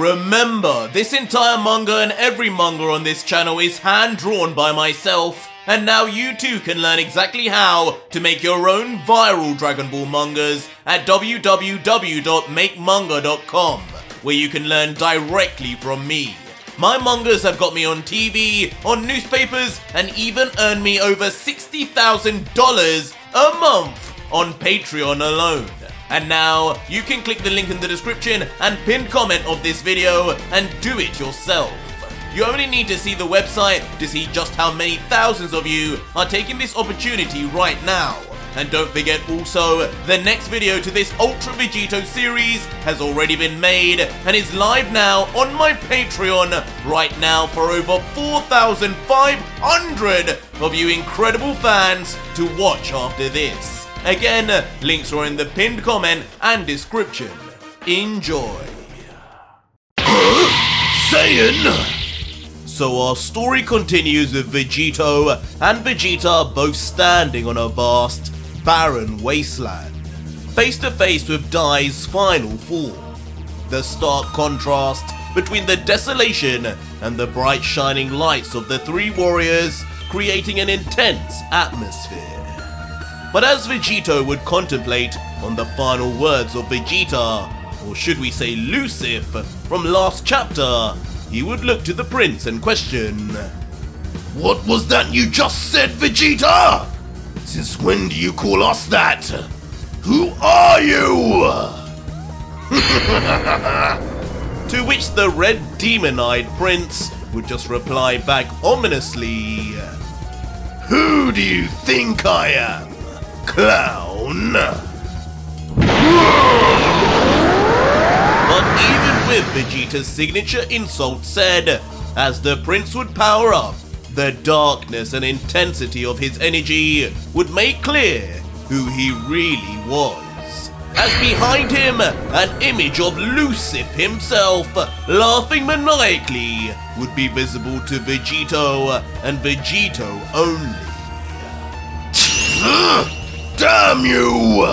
Remember, this entire manga and every manga on this channel is hand-drawn by myself, and now you too can learn exactly how to make your own viral Dragon Ball mangas at www.makemanga.com, where you can learn directly from me. My mangas have got me on TV, on newspapers, and even earned me over $60,000 a month on Patreon alone. And now, you can click the link in the description and pinned comment of this video and do it yourself. You only need to see the website to see just how many thousands of you are taking this opportunity right now. And don't forget also, the next video to this Ultra Vegito series has already been made and is live now on my Patreon right now for over 4,500 of you incredible fans to watch after this. Again, links are in the pinned comment and description. Enjoy. Saiyan! So our story continues with Vegito and Vegeta both standing on a vast, barren wasteland, face to face with Dai's final form. The stark contrast between the desolation and the bright shining lights of the three warriors creating an intense atmosphere. But as Vegito would contemplate on the final words of Vegeta, or should we say Lucif, from last chapter, he would look to the prince and question, "What was that you just said, Vegeta? Since when do you call us that? Who are you?" To which the red demon-eyed prince would just reply back ominously, "Who do you think I am, clown?" But even with Vegeta's signature insult said, as the prince would power up, the darkness and intensity of his energy would make clear who he really was. As behind him, an image of Lucif himself, laughing maniacally, would be visible to Vegito and Vegito only. Damn you!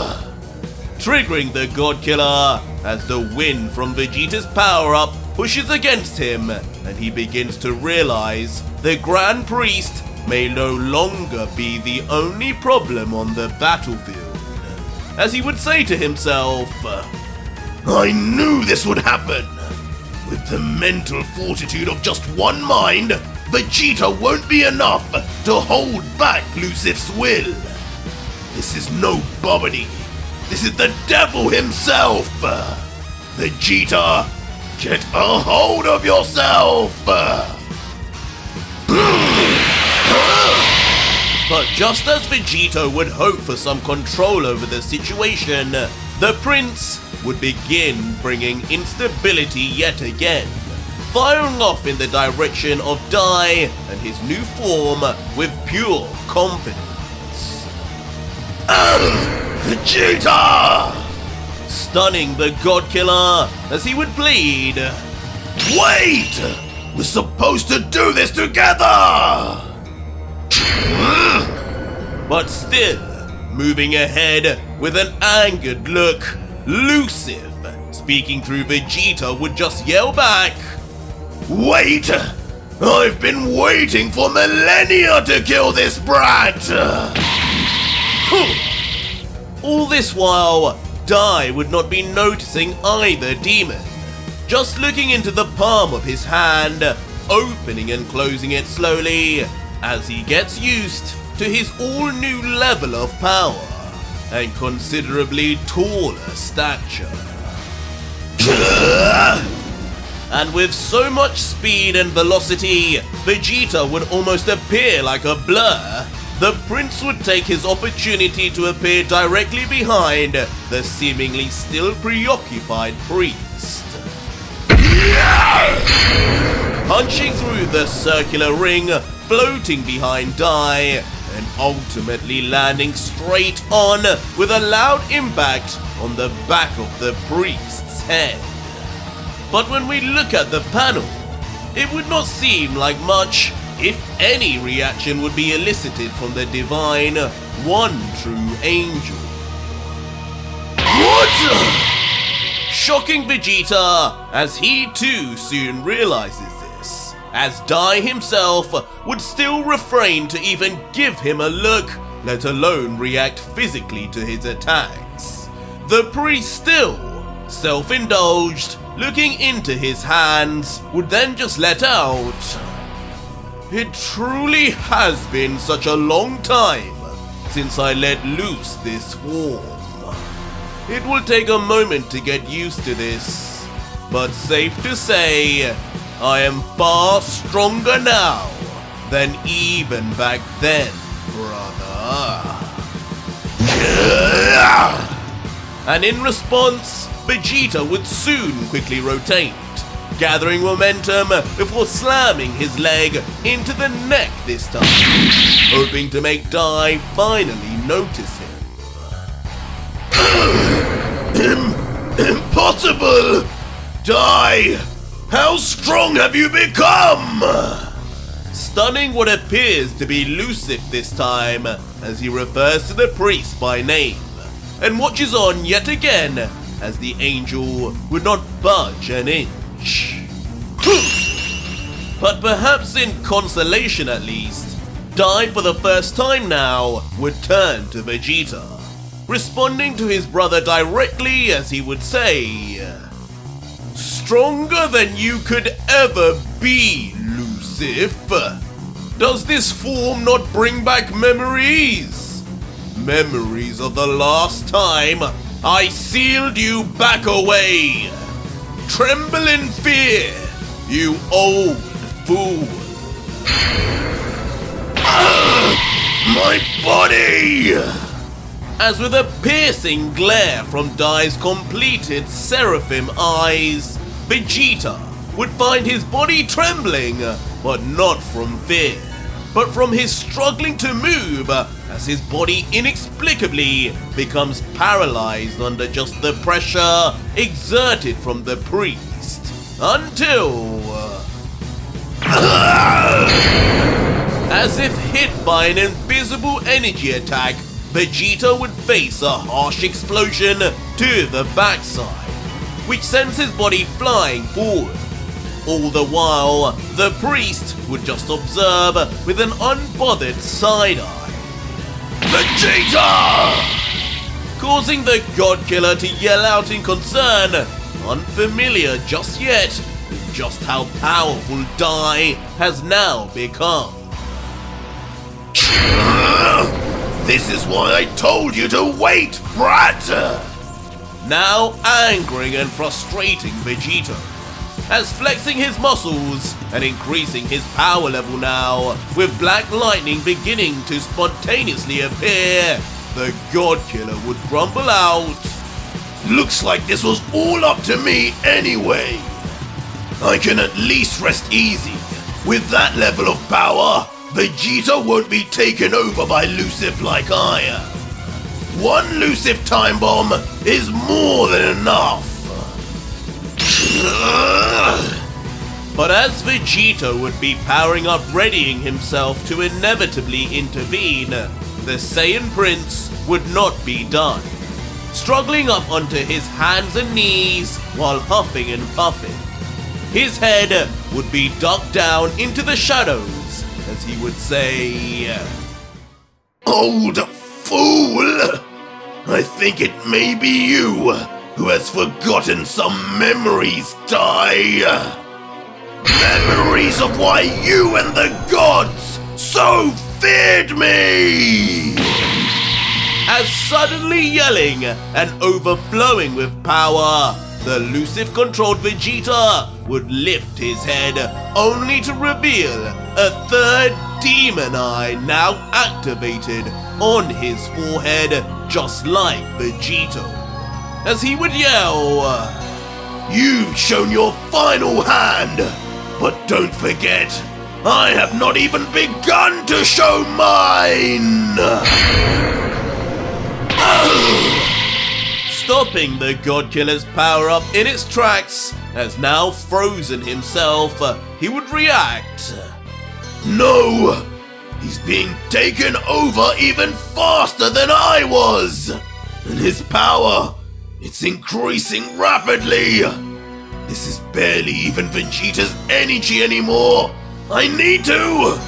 Triggering the God Killer as the wind from Vegeta's power-up pushes against him and he begins to realize the Grand Priest may no longer be the only problem on the battlefield. As he would say to himself, "I knew this would happen! With the mental fortitude of just one mind, Vegeta won't be enough to hold back Lucif's will. This is no bobbity. This is the devil himself! Vegeta, get a hold of yourself!" But just as Vegito would hope for some control over the situation, the prince would begin bringing instability yet again, firing off in the direction of Dai and his new form with pure confidence. Vegeta! Stunning the God Killer as he would plead, "Wait! We're supposed to do this together!" But still, moving ahead with an angered look, Lucif, speaking through Vegeta, would just yell back, "Wait! I've been waiting for millennia to kill this brat!" All this while, Dai would not be noticing either demon, just looking into the palm of his hand, opening and closing it slowly, as he gets used to his all-new level of power and considerably taller stature. And with so much speed and velocity, Vegeta would almost appear like a blur. The prince would take his opportunity to appear directly behind the seemingly still preoccupied priest. Punching through the circular ring, floating behind Dai, and ultimately landing straight on with a loud impact on the back of the priest's head. But when we look at the panel, it would not seem like much, if any, reaction would be elicited from the divine, one true angel. What? shocking Vegeta as he too soon realizes this, as Dai himself would still refrain to even give him a look, let alone react physically to his attacks. The priest, still self-indulged, looking into his hands, would then just let out, "It truly has been such a long time since I let loose this form. It will take a moment to get used to this, but safe to say, I am far stronger now than even back then, brother." And in response, Vegeta would soon quickly rotate, gathering momentum before slamming his leg into the neck this time, hoping to make Dai finally notice him. Impossible! Dai! How strong have you become? Stunning what appears to be Lucif this time, as he refers to the priest by name, and watches on yet again as the angel would not budge an inch. But perhaps in consolation at least, Dai for the first time now would turn to Vegeta, responding to his brother directly as he would say, "Stronger than you could ever be, Lucif. Does this form not bring back memories? Memories of the last time I sealed you back away. Tremble in fear, you old fool." My body! As with a piercing glare from Dai's completed seraphim eyes, Vegeta would find his body trembling, but not from fear, but from his struggling to move as his body inexplicably becomes paralyzed under just the pressure exerted from the priest, until... as if hit by an invisible energy attack, Vegeta would face a harsh explosion to the backside, which sends his body flying forward. All the while, the priest would just observe with an unbothered side-eye. Vegeta! Causing the God Killer to yell out in concern, unfamiliar just yet with just how powerful Dai has now become. This is why I told you to wait, brat! Now angering and frustrating Vegeta, as flexing his muscles and increasing his power level now, with black lightning beginning to spontaneously appear, the God Killer would grumble out, "Looks like this was all up to me anyway. I can at least rest easy. With that level of power, Vegeta won't be taken over by Lucif like I am. One Lucif time bomb is more than enough." But as Vegeta would be powering up, readying himself to inevitably intervene, the Saiyan Prince would not be done, struggling up onto his hands and knees while huffing and puffing. His head would be ducked down into the shadows as he would say, "Old fool! I think it may be you who has forgotten some memories, Dai. Memories of why you and the gods so feared me!" As suddenly yelling and overflowing with power, the Lucif-controlled Vegeta would lift his head only to reveal a third demon eye now activated on his forehead, just like Vegito, as he would yell, "You've shown your final hand, but don't forget, I have not even begun to show mine!" Stopping the God Killer's power-up in its tracks, as now frozen himself, he would react, "No! He's being taken over even faster than I was! And his power It's increasing rapidly! This is barely even Vegeta's energy anymore! I need to...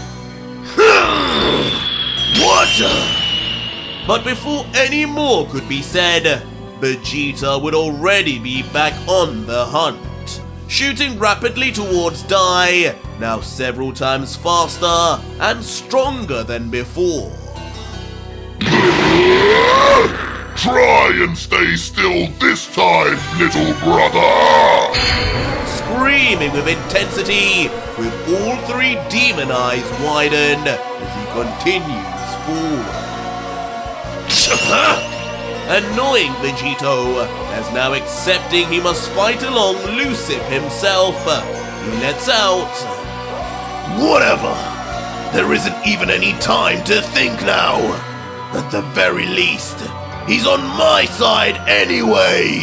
What? But before any more could be said, Vegeta would already be back on the hunt, shooting rapidly towards Dai, now several times faster and stronger than before. Try and stay still this time, little brother! Screaming with intensity, with all three demon eyes widened as he continues forward. Annoying Vegito, as now accepting he must fight along Lucif himself, he lets out, "Whatever! There isn't even any time to think now! At the very least, he's on my side anyway!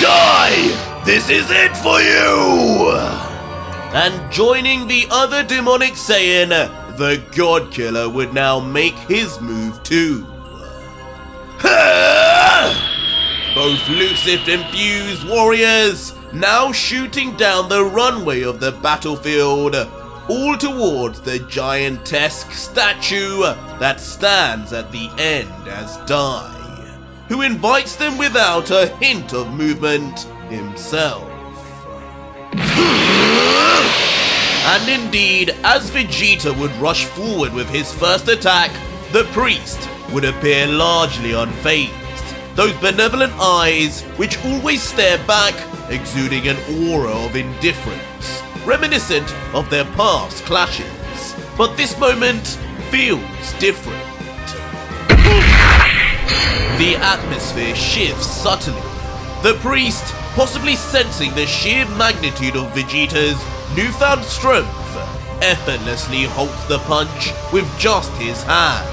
Die! This is it for you!" And joining the other demonic Saiyan, the God Killer would now make his move too. Both Lucif-infused warriors now shooting down the runway of the battlefield, all towards the gigantesque statue that stands at the end as Dai, who invites them without a hint of movement himself. And indeed, as Vegeta would rush forward with his first attack, the priest would appear largely unfazed, those benevolent eyes which always stare back, exuding an aura of indifference, reminiscent of their past clashes. But this moment feels different. The atmosphere shifts subtly. The priest, possibly sensing the sheer magnitude of Vegeta's newfound strength, effortlessly halts the punch with just his hand.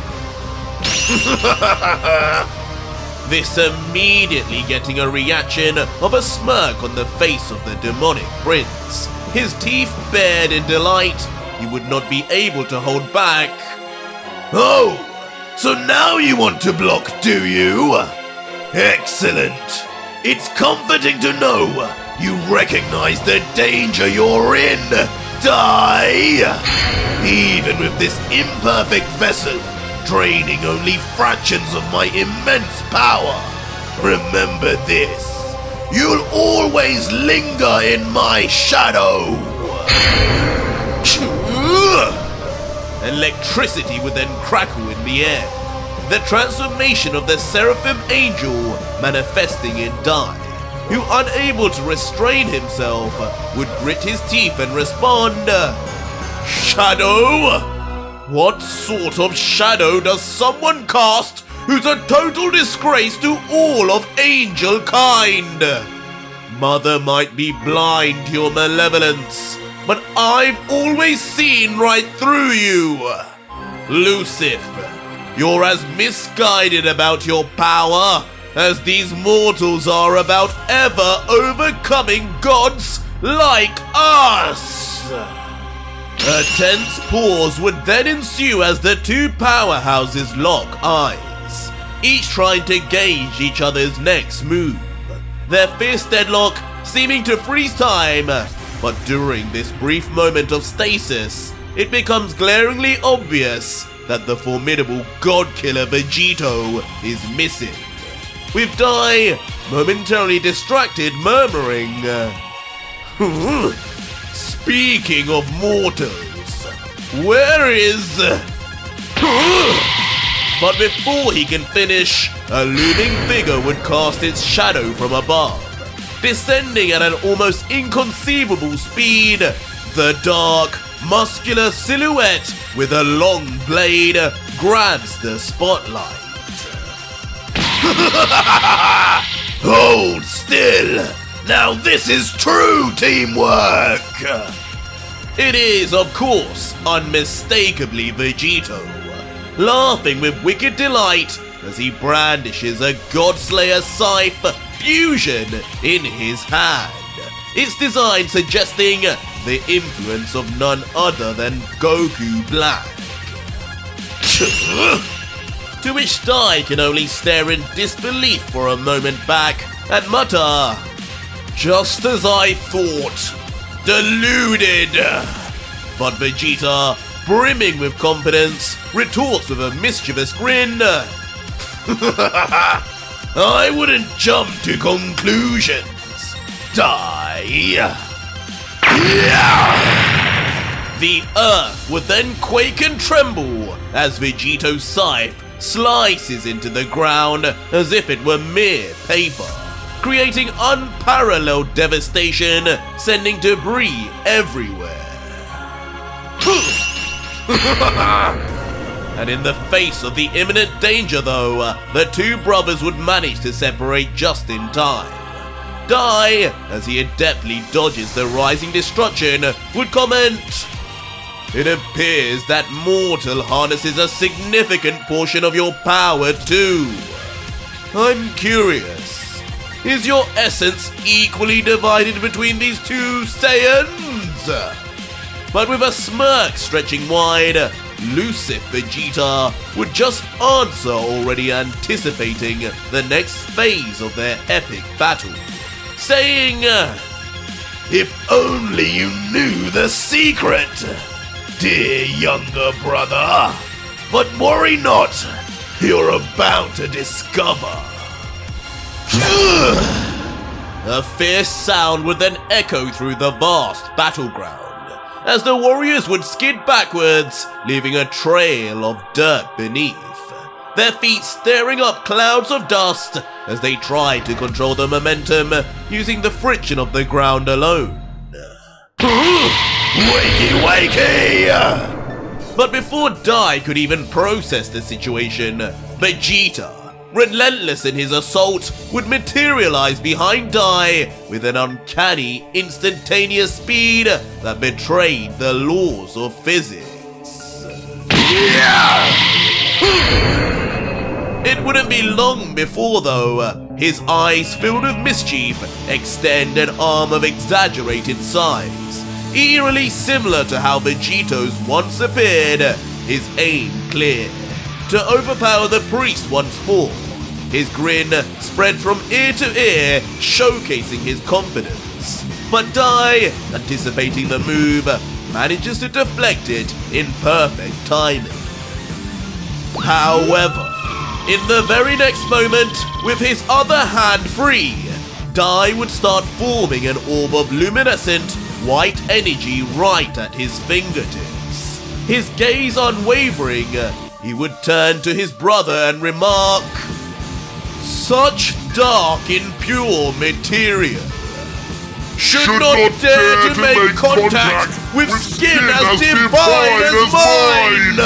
This immediately getting a reaction of a smirk on the face of the demonic prince, his teeth bared in delight he would not be able to hold back. "Oh, so now you want to block, do you? Excellent! It's comforting to know you recognize the danger you're in, Dai! Even with this imperfect vessel, draining only fractions of my immense power, remember this, you'll always linger in my shadow!" Electricity would then crackle in the air, the transformation of the Seraphim Angel manifesting in Dai, who, unable to restrain himself, would grit his teeth and respond, "Shadow? What sort of shadow does someone cast who's a total disgrace to all of angel kind? Mother might be blind to your malevolence, but I've always seen right through you. Lucif, you're as misguided about your power as these mortals are about ever overcoming gods like us." A tense pause would then ensue as the two powerhouses lock eyes, each trying to gauge each other's next move, their fierce deadlock seeming to freeze time. But during this brief moment of stasis, it becomes glaringly obvious that the formidable God Killer Vegito is missing, with Dai momentarily distracted, murmuring, "Speaking of mortals, where is..." But before he can finish, a looming figure would cast its shadow from above, descending at an almost inconceivable speed. The dark, muscular silhouette with a long blade grabs the spotlight. Hold still! Now this is true teamwork! It is, of course, unmistakably Vegito, laughing with wicked delight as he brandishes a Godslayer scythe fusion in his hand, its design suggesting the influence of none other than Goku Black. to which Dai can only stare in disbelief for a moment back and mutter, "Just as I thought, deluded." But Vegeta, brimming with confidence, retorts with a mischievous grin, "I wouldn't jump to conclusions, Dai." The earth would then quake and tremble as Vegito's scythe slices into the ground as if it were mere paper, creating unparalleled devastation, sending debris everywhere. And in the face of the imminent danger though, the two brothers would manage to separate just in time. Dai, as he adeptly dodges the rising destruction, would comment, "It appears that mortal harnesses a significant portion of your power too. I'm curious, is your essence equally divided between these two Saiyans?" But with a smirk stretching wide, elusive Vegeta would just answer, already anticipating the next phase of their epic battle, saying, "If only you knew the secret, dear younger brother. But worry not, you're about to discover." A fierce sound would then echo through the vast battleground, as the warriors would skid backwards, leaving a trail of dirt beneath, their feet stirring up clouds of dust as they tried to control the momentum using the friction of the ground alone. Wakey, wakey! But before Dai could even process the situation, Vegeta, relentless in his assault, would materialize behind Dai with an uncanny, instantaneous speed that betrayed the laws of physics. It wouldn't be long before, though, his eyes filled with mischief extend an arm of exaggerated size, eerily similar to how Vegito's once appeared, his aim clear, to overpower the priest once more. His grin spread from ear to ear, showcasing his confidence. But Dai, anticipating the move, manages to deflect it in perfect timing. However, in the very next moment, with his other hand free, Dai would start forming an orb of luminescent, white energy right at his fingertips. His gaze unwavering, he would turn to his brother and remark, "Such dark, impure material should not dare to make contact with skin as divine as mine!"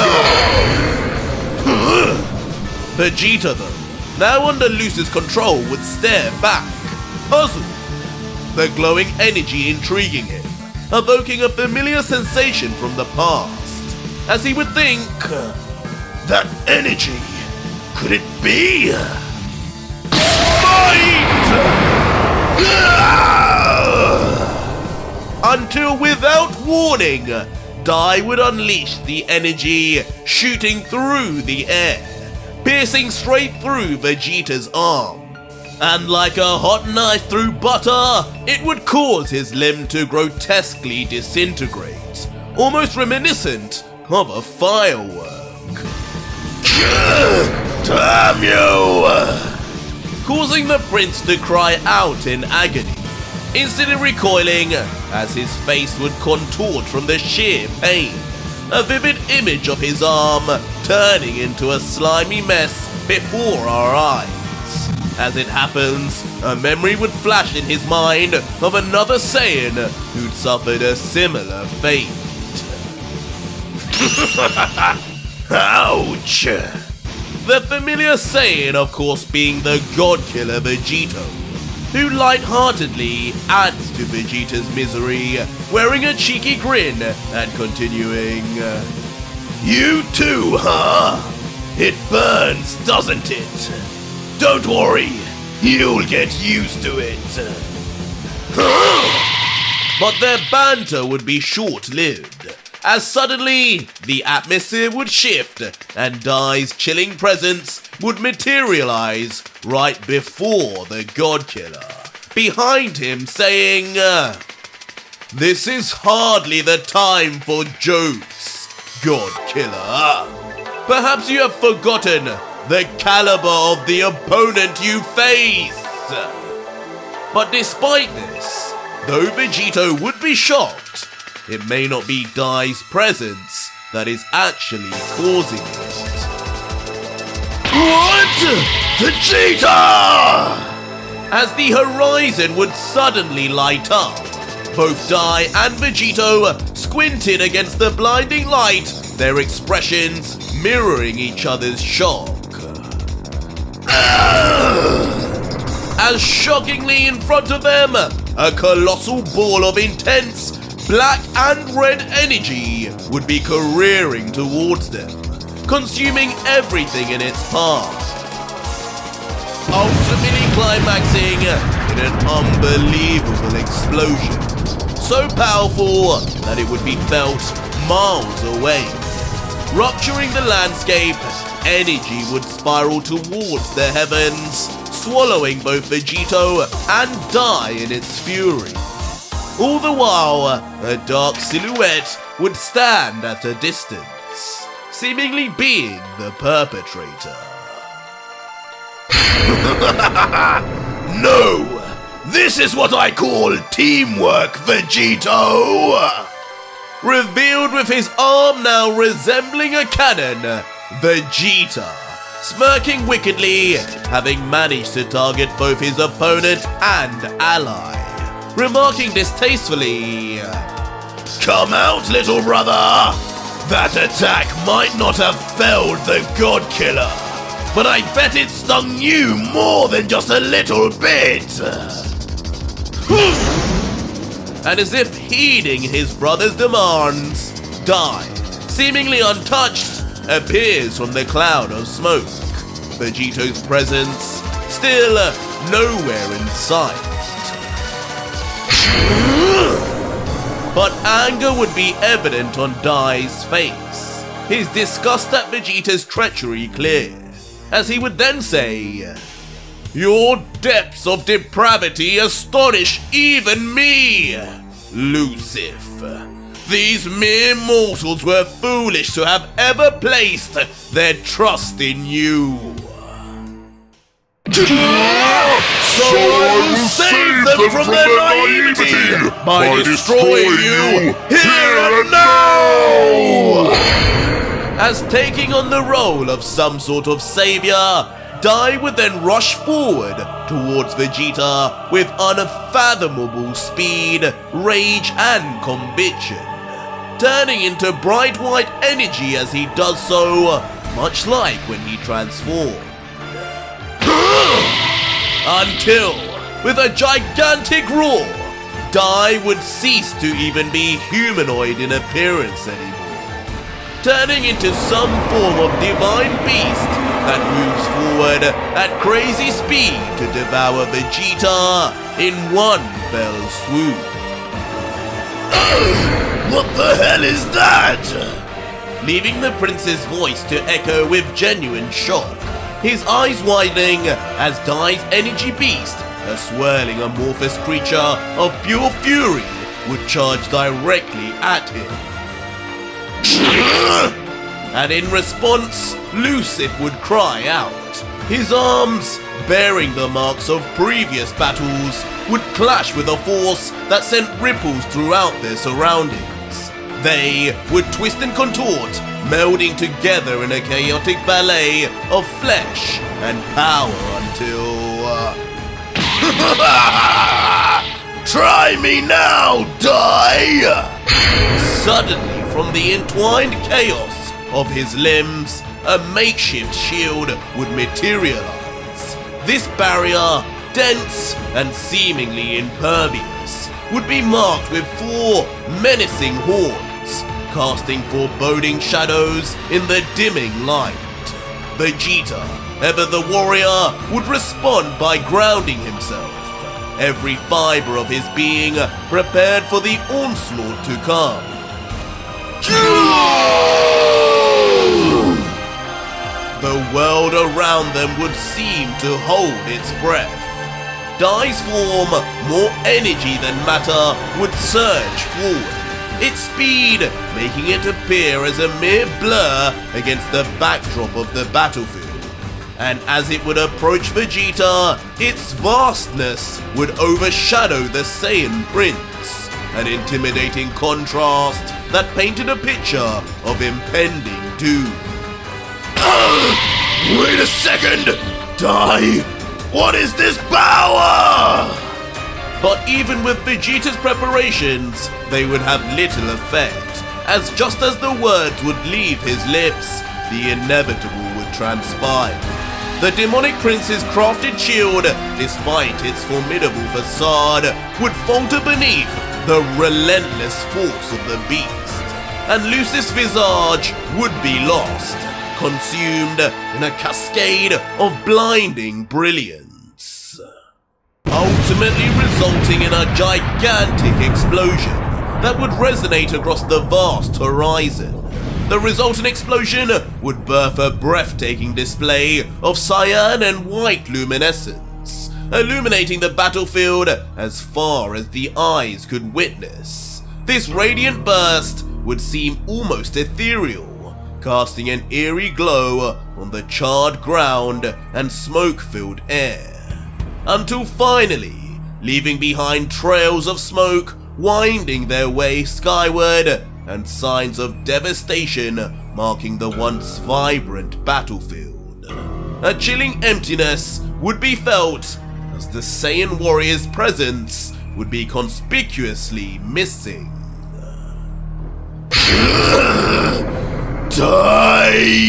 Vegeta, though, now under Luce's control, would stare back, puzzled, the glowing energy intriguing him, evoking a familiar sensation from the past, as he would think, that energy, could it be Smite? Until without warning, Dai would unleash the energy, shooting through the air, piercing straight through Vegeta's arm. And like a hot knife through butter, it would cause his limb to grotesquely disintegrate, almost reminiscent of a firework. Damn you! Causing the prince to cry out in agony, instantly recoiling as his face would contort from the sheer pain, a vivid image of his arm turning into a slimy mess before our eyes. As it happens, a memory would flash in his mind of another Saiyan who'd suffered a similar fate. Ouch! The familiar Saiyan, of course, being the God-Killer Vegito, who lightheartedly adds to Vegeta's misery, wearing a cheeky grin and continuing, "You too, huh? It burns, doesn't it? Don't worry, you'll get used to it." But their banter would be short-lived, as suddenly the atmosphere would shift and Dai's chilling presence would materialize right before the God Killer, behind him saying, "This is hardly the time for jokes, God Killer. Perhaps you have forgotten the caliber of the opponent you face." But despite this, though Vegito would be shocked, it may not be Dai's presence that is actually causing it. What? Vegeta! As the horizon would suddenly light up, both Dai and Vegito squinted against the blinding light, their expressions mirroring each other's shock. As shockingly in front of them, a colossal ball of intense black and red energy would be careering towards them, consuming everything in its path, ultimately climaxing in an unbelievable explosion, so powerful that it would be felt miles away. Rupturing the landscape, energy would spiral towards the heavens, swallowing both Vegito and Dai in its fury. All the while, a dark silhouette would stand at a distance, seemingly being the perpetrator. No! This is what I call teamwork, Vegito! Revealed with his arm now resembling a cannon, Vegeta, smirking wickedly, having managed to target both his opponent and ally, remarking distastefully, "Come out, little brother! That attack might not have felled the God Killer, but I bet it stung you more than just a little bit!" And as if heeding his brother's demands, Dai, seemingly untouched, appears from the cloud of smoke, Vegito's presence still nowhere in sight. But anger would be evident on Dai's face, his disgust at Vegeta's treachery clear, as he would then say, "Your depths of depravity astonish even me, Lucifer. These mere mortals were foolish to have ever placed their trust in you. So I will save them from their naivety by destroying you here and now!" As taking on the role of some sort of savior, Dai would then rush forward towards Vegeta with unfathomable speed, rage, and conviction, turning into bright white energy as he does so, much like when he transformed. Until, with a gigantic roar, Dai would cease to even be humanoid in appearance anymore, turning into some form of divine beast that moves forward at crazy speed to devour Vegeta in one fell swoop. What the hell is that? Leaving the prince's voice to echo with genuine shock, his eyes widening as Dai's energy beast, a swirling amorphous creature of pure fury, would charge directly at him. And in response, Lucifer would cry out. His arms, bearing the marks of previous battles, would clash with a force that sent ripples throughout their surroundings. They would twist and contort, melding together in a chaotic ballet of flesh and power until... Try me now, Dai! Suddenly, from the entwined chaos of his limbs, a makeshift shield would materialize. This barrier, dense and seemingly impervious, would be marked with 4 menacing horns, casting foreboding shadows in the dimming light. Vegeta, ever the warrior, would respond by grounding himself, every fiber of his being prepared for the onslaught to come. the world around them would seem to hold its breath. Dai's form, more energy than matter, would surge forward, its speed making it appear as a mere blur against the backdrop of the battlefield. And as it would approach Vegeta, its vastness would overshadow the Saiyan Prince, an intimidating contrast that painted a picture of impending doom. Wait a second! Dai! What is this power? But even with Vegeta's preparations, they would have little effect, as just as the words would leave his lips, the inevitable would transpire. The demonic prince's crafted shield, despite its formidable facade, would falter beneath the relentless force of the beast, and Lucis' visage would be lost, consumed in a cascade of blinding brilliance, ultimately resulting in a gigantic explosion that would resonate across the vast horizon. The resultant explosion would birth a breathtaking display of cyan and white luminescence, illuminating the battlefield as far as the eyes could witness. This radiant burst would seem almost ethereal, casting an eerie glow on the charred ground and smoke-filled air, until finally leaving behind trails of smoke winding their way skyward and signs of devastation marking the once vibrant battlefield. A chilling emptiness would be felt as the Saiyan warrior's presence would be conspicuously missing. Die!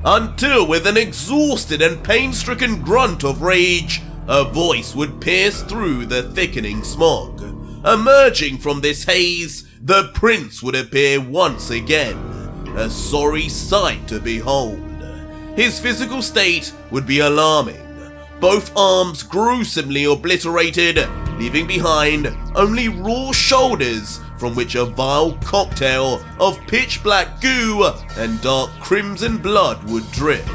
Until with an exhausted and pain-stricken grunt of rage, a voice would pierce through the thickening smog. Emerging from this haze, the prince would appear once again, a sorry sight to behold. His physical state would be alarming, both arms gruesomely obliterated, leaving behind only raw shoulders from which a vile cocktail of pitch-black goo and dark crimson blood would drip.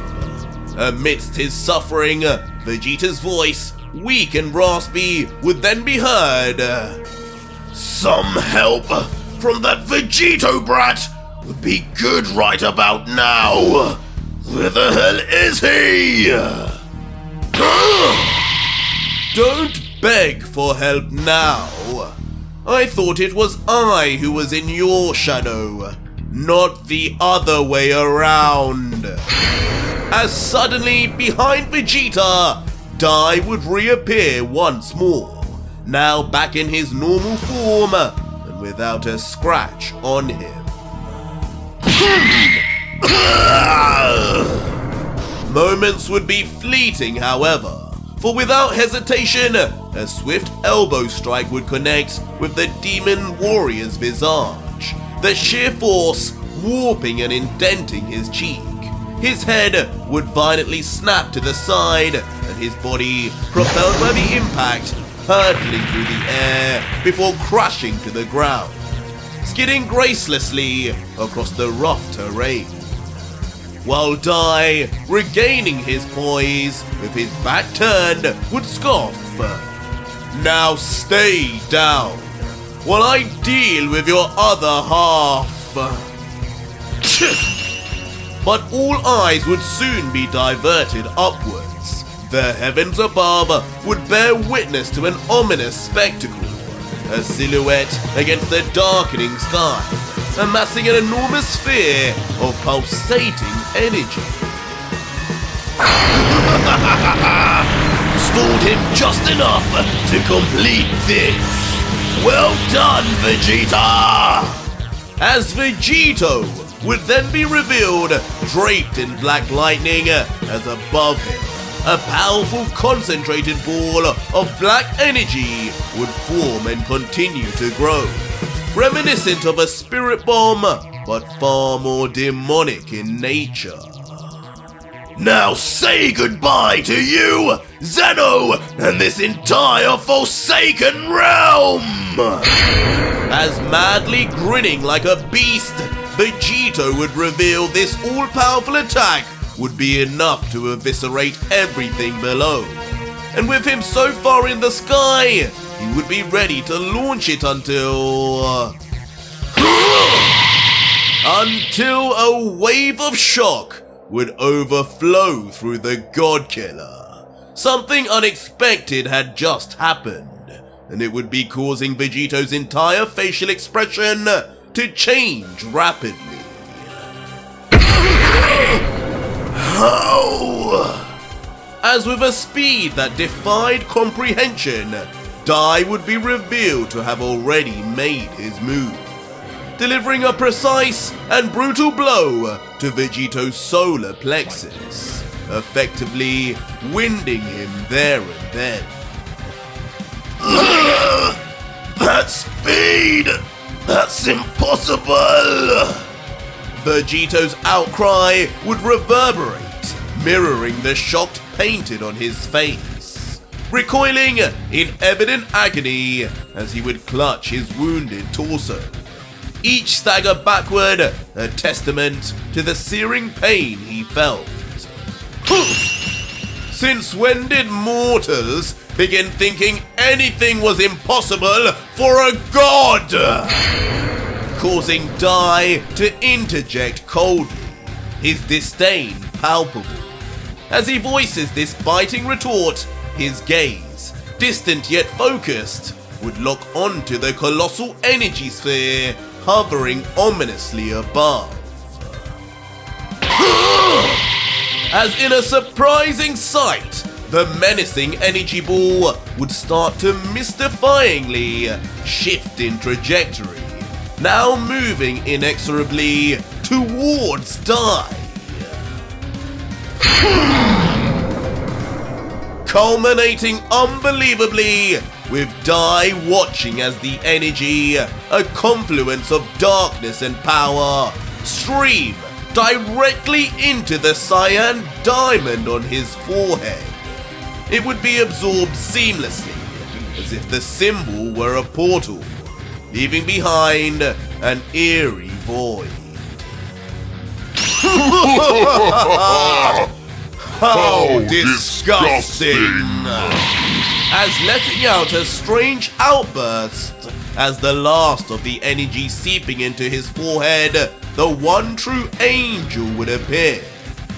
Amidst his suffering, Vegeta's voice, weak and raspy, would then be heard. Some help from that Vegito brat would be good right about now. Where the hell is he? Don't beg for help now. I thought it was I who was in your shadow, not the other way around. As suddenly, behind Vegeta, Dai would reappear once more, now back in his normal form and without a scratch on him. Moments would be fleeting, however, for without hesitation, a swift elbow strike would connect with the demon warrior's visage, the sheer force warping and indenting his cheek. His head would violently snap to the side, and his body, propelled by the impact, hurtling through the air before crashing to the ground, skidding gracelessly across the rough terrain. While Dai, regaining his poise, with his back turned, would scoff. Now stay down, while I deal with your other half. But all eyes would soon be diverted upwards. The heavens above would bear witness to an ominous spectacle, a silhouette against the darkening sky, amassing an enormous sphere of pulsating energy. Stalled him just enough to complete this. Well done, Vegeta! As Vegito would then be revealed, draped in black lightning, as above him, a powerful concentrated ball of black energy would form and continue to grow, reminiscent of a spirit bomb, but far more demonic in nature. Now say goodbye to you, Zeno, and this entire Forsaken realm! As madly grinning like a beast, Vegito would reveal this all-powerful attack would be enough to eviscerate everything below. And with him so far in the sky, he would be ready to launch it until a wave of shock would overflow through the God Killer. Something unexpected had just happened, and it would be causing Vegito's entire facial expression to change rapidly. How? As with a speed that defied comprehension, Dai would be revealed to have already made his move, delivering a precise and brutal blow to Vegito's solar plexus, effectively winding him there and then. That speed! That's impossible! Vegito's outcry would reverberate, mirroring the shocked painted on his face, recoiling in evident agony as he would clutch his wounded torso. Each stagger backward, a testament to the searing pain he felt. Since when did mortals begin thinking anything was impossible for a god? Causing Dai to interject coldly, his disdain palpable. As he voices this biting retort, his gaze, distant yet focused, would lock onto the colossal energy sphere hovering ominously above. As in a surprising sight, the menacing energy ball would start to mystifyingly shift in trajectory, now moving inexorably towards Dai. Culminating unbelievably with Dai watching as the energy, a confluence of darkness and power, stream directly into the Saiyan diamond on his forehead. It would be absorbed seamlessly, as if the symbol were a portal, leaving behind an eerie void. How disgusting! As letting out a strange outburst, as the last of the energy seeping into his forehead, the one true angel would appear.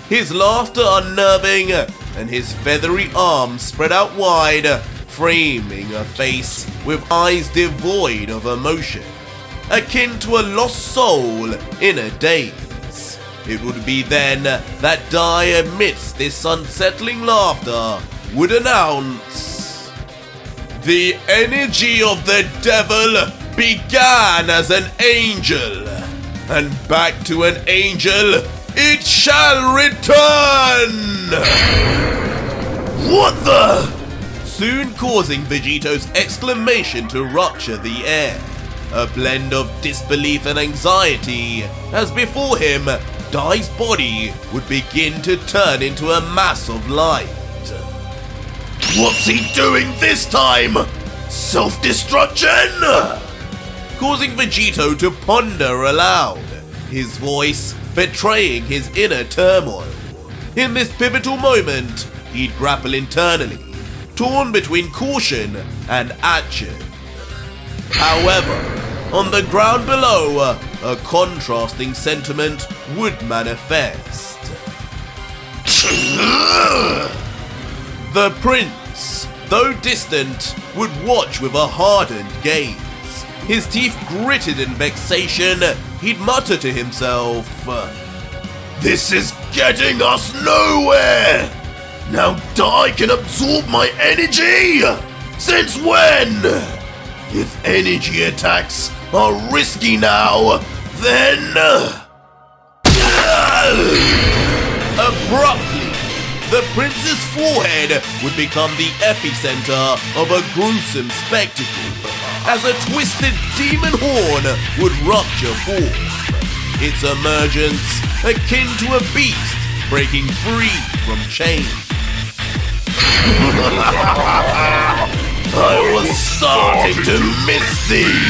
His laughter unnerving, and his feathery arms spread out wide, framing a face with eyes devoid of emotion, akin to a lost soul in a daze. It would be then that Dai, amidst this unsettling laughter, would announce, "The energy of the devil began as an angel, and back to an angel it shall return!" What the? Soon causing Vegito's exclamation to rupture the air, a blend of disbelief and anxiety, as before him, Dai's body would begin to turn into a mass of light. What's he doing this time? Self-destruction? Causing Vegito to ponder aloud, his voice betraying his inner turmoil. In this pivotal moment, he'd grapple internally, torn between caution and action. However, on the ground below, a contrasting sentiment would manifest. The prince, though distant, would watch with a hardened gaze. His teeth gritted in vexation, he'd mutter to himself, "This is getting us nowhere! Now Dai can absorb my energy? Since when? If energy attacks are risky now, then..." Abruptly, the prince's forehead would become the epicenter of a gruesome spectacle, as a twisted demon horn would rupture forth, its emergence akin to a beast breaking free from chains. I was starting to miss thee!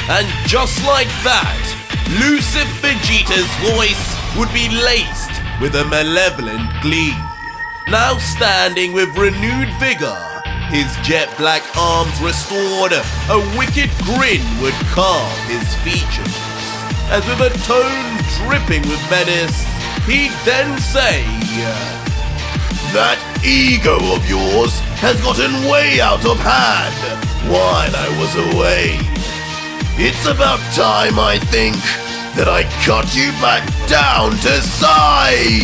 And just like that, elusive Vegeta's voice would be laced with a malevolent glee. Now standing with renewed vigor, his jet black arms restored, a wicked grin would carve his features. As with a tone dripping with menace, he'd then say, "That ego of yours has gotten way out of hand while I was away. It's about time, I think, that I cut you back down to size.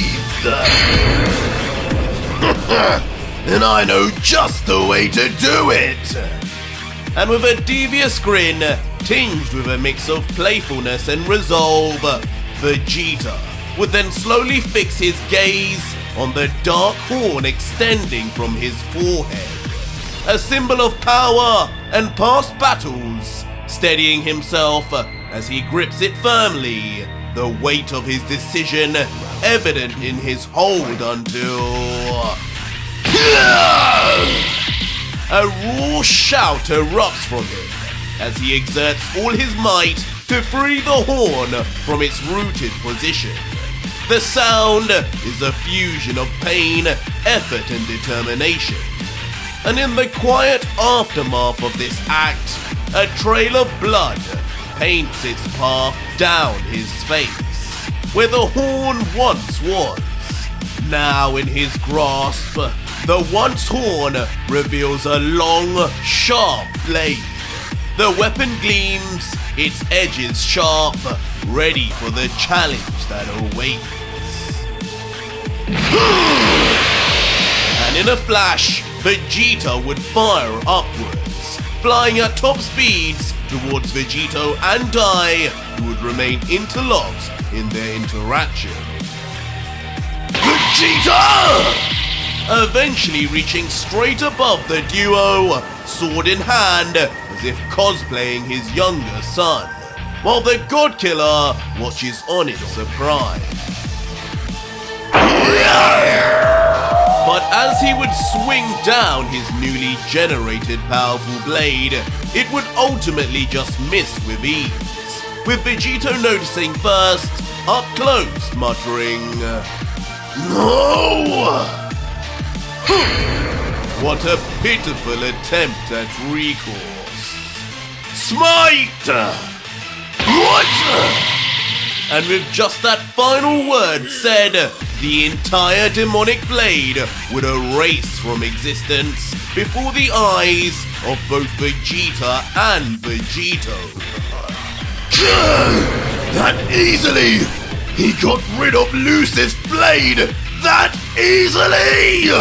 And I know just the way to do it." And with a devious grin, tinged with a mix of playfulness and resolve, Vegeta would then slowly fix his gaze on the dark horn extending from his forehead, a symbol of power and past battles, steadying himself as he grips it firmly, the weight of his decision evident in his hold until... A raw shout erupts from him as he exerts all his might to free the horn from its rooted position. The sound is a fusion of pain, effort, and determination. And in the quiet aftermath of this act, a trail of blood paints its path down his face, where the horn once was. Now in his grasp, the once horn reveals a long, sharp blade. The weapon gleams, its edges sharp, ready for the challenge that awaits. And in a flash, Vegeta would fire upwards, flying at top speeds towards Vegito and Dai, who would remain interlocked in their interaction. Vegeta! Eventually reaching straight above the duo, sword in hand, as if cosplaying his younger son, while the God Killer watches on in surprise. But as he would swing down his newly generated powerful blade, it would ultimately just miss with ease, with Vegito noticing first, up close, muttering, "No!" What a pitiful attempt at recourse. Smite! What? And with just that final word said, the entire demonic blade would erase from existence before the eyes of both Vegeta and Vegito. That easily! He got rid of Lucy's blade! That easily!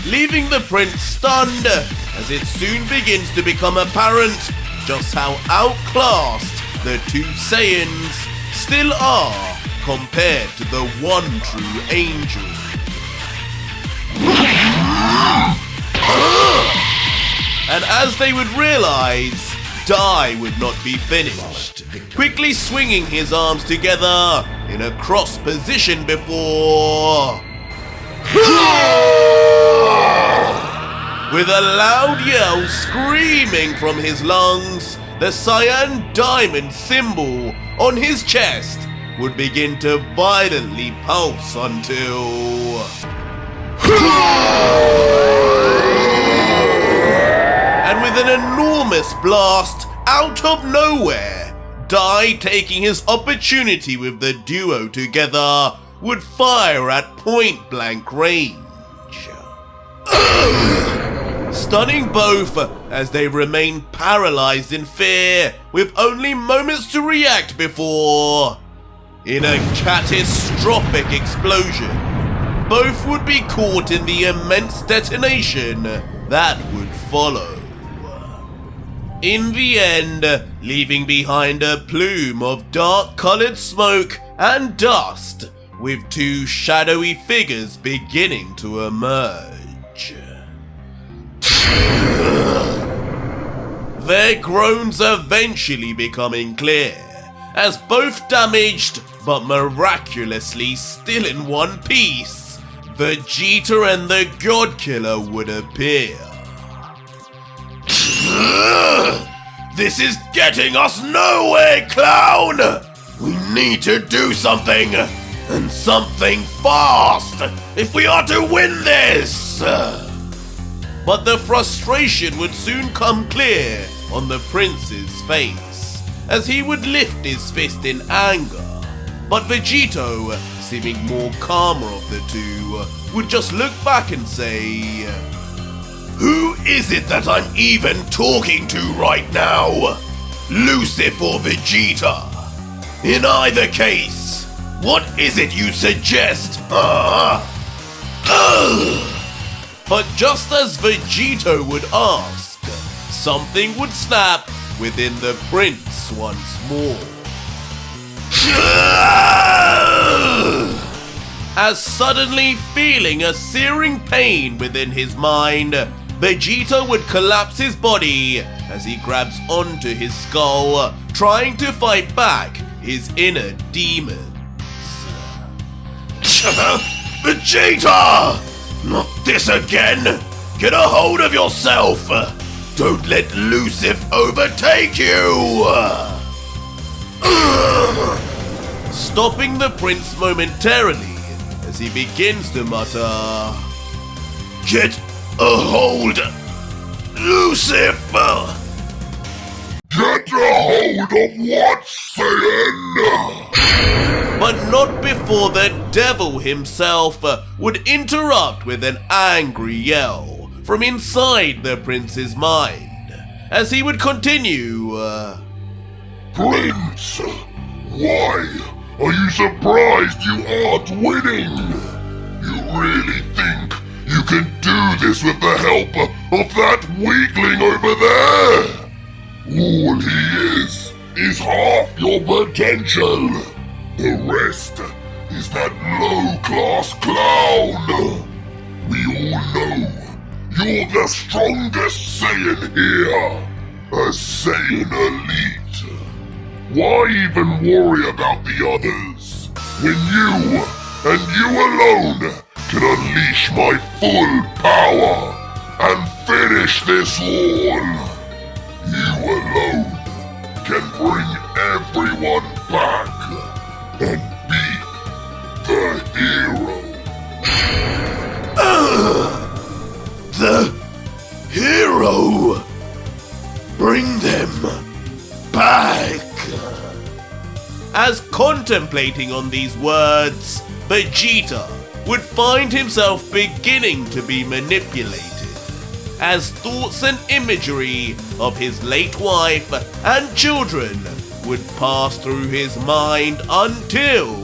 Leaving the prince stunned, as it soon begins to become apparent just how outclassed the two Saiyans still are compared to the one true angel. And as they would realize, Dai would not be finished, quickly swinging his arms together in a cross position before... With a loud yell screaming from his lungs, the Saiyan diamond symbol on his chest would begin to violently pulse until... And with an enormous blast out of nowhere, Dai, taking his opportunity with the duo together, would fire at point-blank range. Stunning both as they remain paralyzed in fear, with only moments to react before... In a catastrophic explosion, both would be caught in the immense detonation that would follow. In the end, leaving behind a plume of dark-colored smoke and dust, with two shadowy figures beginning to emerge. Their groans eventually becoming clear, as both damaged but miraculously still in one piece, Vegeta and the God Killer would appear. This is getting us nowhere, clown! We need to do something, and something fast, if we are to win this! But the frustration would soon come clear on the prince's face, as he would lift his fist in anger. But Vegito, seeming more calmer of the two, would just look back and say, "Who is it that I'm even talking to right now? Lucif or Vegeta? In either case, what is it you suggest, huh?" But just as Vegito would ask, something would snap within the prince once more. As suddenly feeling a searing pain within his mind, Vegeta would collapse his body as he grabs onto his skull, trying to fight back his inner demons. Vegeta! Not this again! Get a hold of yourself! Don't let Lucif overtake you! Stopping the prince momentarily as he begins to mutter, "Get a hold, Lucif!" Get a hold of what, Saiyan? But not before the devil himself would interrupt with an angry yell from inside the prince's mind, as he would continue, Prince, why are you surprised you aren't winning? You really think you can do this with the help of that weakling over there? All he is half your potential. The rest is that low-class clown. We all know you're the strongest Saiyan here, a Saiyan elite. Why even worry about the others when you, and you alone, can unleash my full power and finish this all? You alone can bring everyone back and be the hero. The hero! Bring them back! As contemplating on these words, Vegeta would find himself beginning to be manipulated, as thoughts and imagery of his late wife and children would pass through his mind until...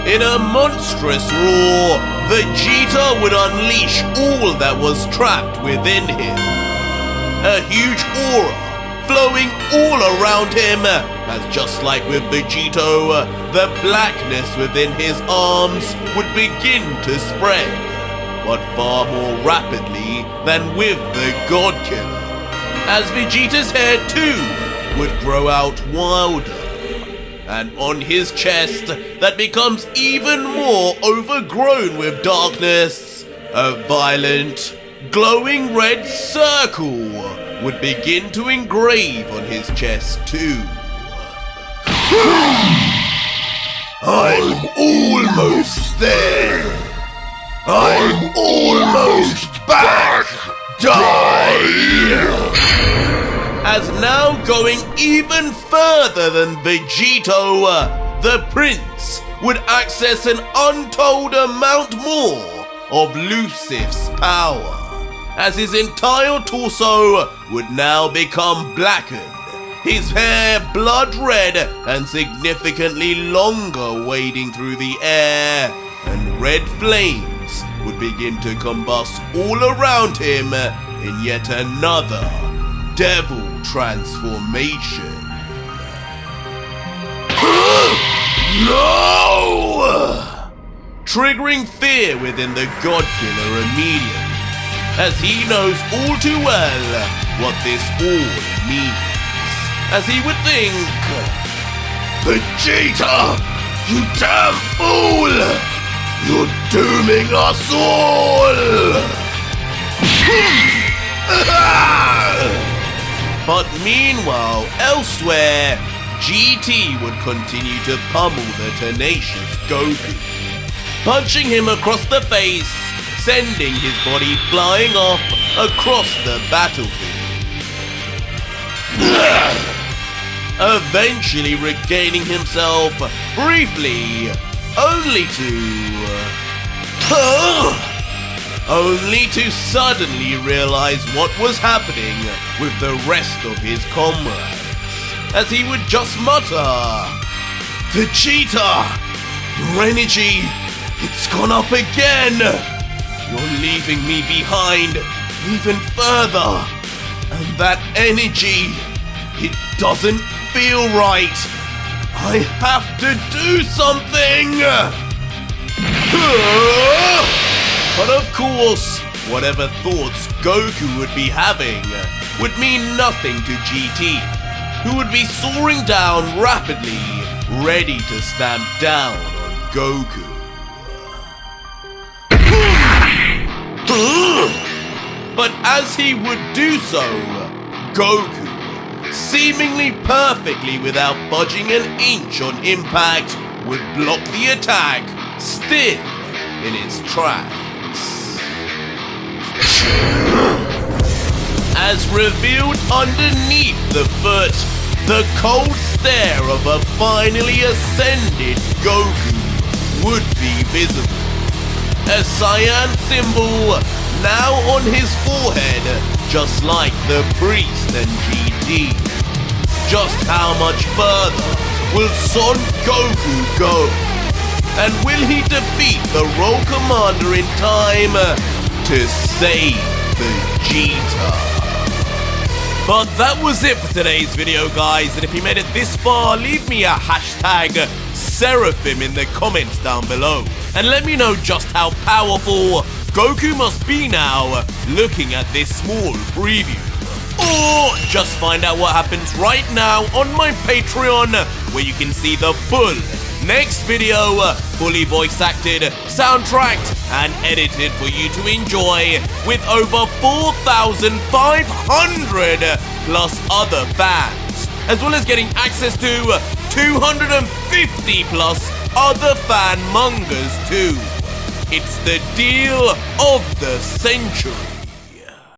In a monstrous roar, Vegeta would unleash all that was trapped within him. A huge aura flowing all around him, as just like with Vegito, the blackness within his arms would begin to spread, but far more rapidly than with the God Killer, as Vegeta's hair too would grow out wilder, and on his chest that becomes even more overgrown with darkness, a violent, glowing red circle would begin to engrave on his chest too. I'm almost there! I'm almost back! Die! As now going even further than Vegito, the prince would access an untold amount more of Lucif's power, as his entire torso would now become blackened, his hair blood red and significantly longer wading through the air, and red flames would begin to combust all around him in yet another devil transformation. No! Triggering fear within the God Killer immediately, as he knows all too well what this all means. As he would think, Vegeta, you damn fool! You're dooming us all! But meanwhile, elsewhere, GT would continue to pummel the tenacious Goku, punching him across the face, sending his body flying off across the battlefield. Eventually regaining himself briefly, only to suddenly realize what was happening with the rest of his comrades, as he would just mutter, "Vegeta, your energy, it's gone up again! You're leaving me behind even further, and that energy, it doesn't feel right. I have to do something!" But of course, whatever thoughts Goku would be having would mean nothing to GT, who would be soaring down rapidly, ready to stamp down on Goku. But as he would do so, Goku, seemingly perfectly without budging an inch on impact, would block the attack, still in its tracks. As revealed underneath the foot, the cold stare of a finally ascended Goku would be visible. A Saiyan symbol now on his forehead, just like the priest and GT. Just how much further will Son Goku go? And will he defeat the Roll Commander in time to save Vegeta? But that was it for today's video, guys, and if you made it this far, leave me a hashtag Seraphim in the comments down below, and let me know just how powerful Goku must be now looking at this small preview. Or just find out what happens right now on my Patreon, where you can see the full next video, fully voice acted, soundtracked, and edited for you to enjoy, with over 4,500 plus other fans, as well as getting access to 250 plus other fan mangas too. It's the deal of the century.